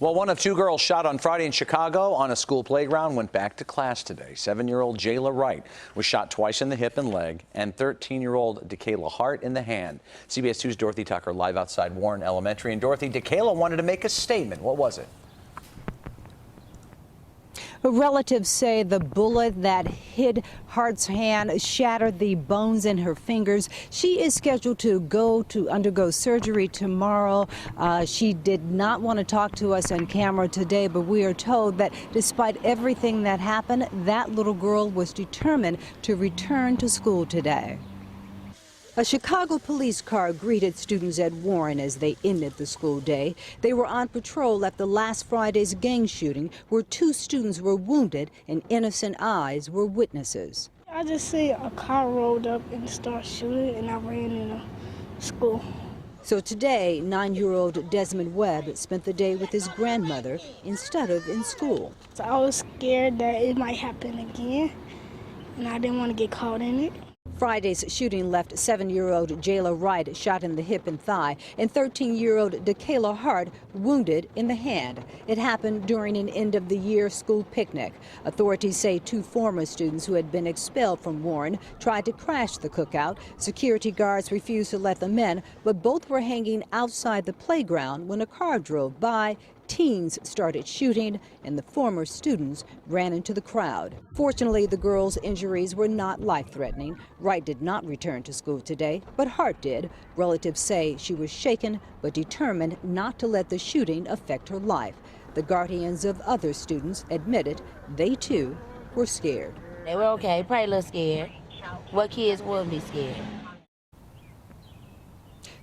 Well, one of two girls shot on Friday in Chicago on a school playground went back to class today. 7-year-old Dakayla Hart was shot twice in the hip and leg, and 13-year-old Dakayla Hart in the hand. CBS 2's Dorothy Tucker live outside Warren Elementary. And Dorothy, Dakayla wanted to make a statement. What was it? Relatives say the bullet that hit Hart's hand shattered the bones in her fingers. She is scheduled to undergo surgery tomorrow. She did not want to talk to us on camera today, but we are told that despite everything that happened, that little girl was determined to return to school today. A Chicago police car greeted students at Warren as they ended the school day. They were on patrol after last Friday's gang shooting, where 2 students were wounded and innocent eyes were witnesses. I just see a car rolled up and start shooting, and I ran into school. So today, 9-year-old Desmond Webb spent the day with his grandmother instead of in school. So I was scared that it might happen again, and I didn't want to get caught in it. Friday's shooting left 7-year-old Dakayla Hart shot in the hip and thigh and 13-year-old Dakayla Hart wounded in the hand. It happened during an end-of-the-year school picnic. Authorities say 2 former students who had been expelled from Warren tried to crash the cookout. Security guards refused to let them in, but both were hanging outside the playground when a car drove by. Teens started shooting, and the former students ran into the crowd. Fortunately, the girls' injuries were not life-threatening. Wright did not return to school today, but Hart did. Relatives say she was shaken but determined not to let the shooting affect her life. The guardians of other students admitted they, too, were scared. They were okay, probably a little scared. What kids would be scared?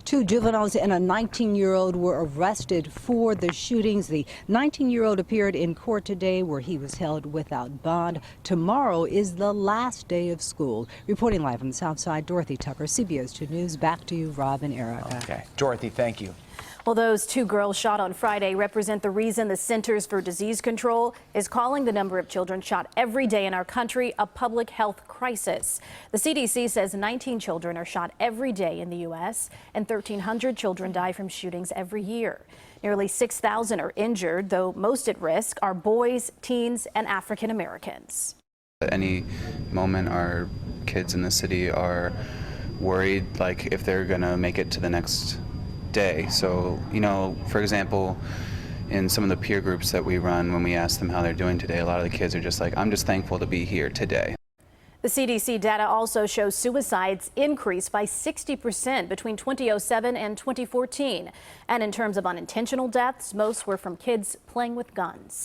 2 juveniles and a 19-year-old were arrested for the shootings. The 19-year-old appeared in court today where he was held without bond. Tomorrow is the last day of school. Reporting live from the South Side, Dorothy Tucker, CBS 2 News. Back to you, Rob and Erica. Okay. Dorothy, thank you. Well, those 2 girls shot on Friday represent the reason the Centers for Disease Control is calling the number of children shot every day in our country a public health crisis. The CDC says 19 children are shot every day in the U.S. and 1,300 children die from shootings every year. Nearly 6,000 are injured, though most at risk are boys, teens, and African Americans. At any moment, our kids in the city are worried, like, if they're going to make it to the next day. So, for example, in some of the peer groups that we run, when we ask them how they're doing today, a lot of the kids are just like, I'm just thankful to be here today. The CDC data also shows suicides increased by 60% between 2007 and 2014. And in terms of unintentional deaths, most were from kids playing with guns.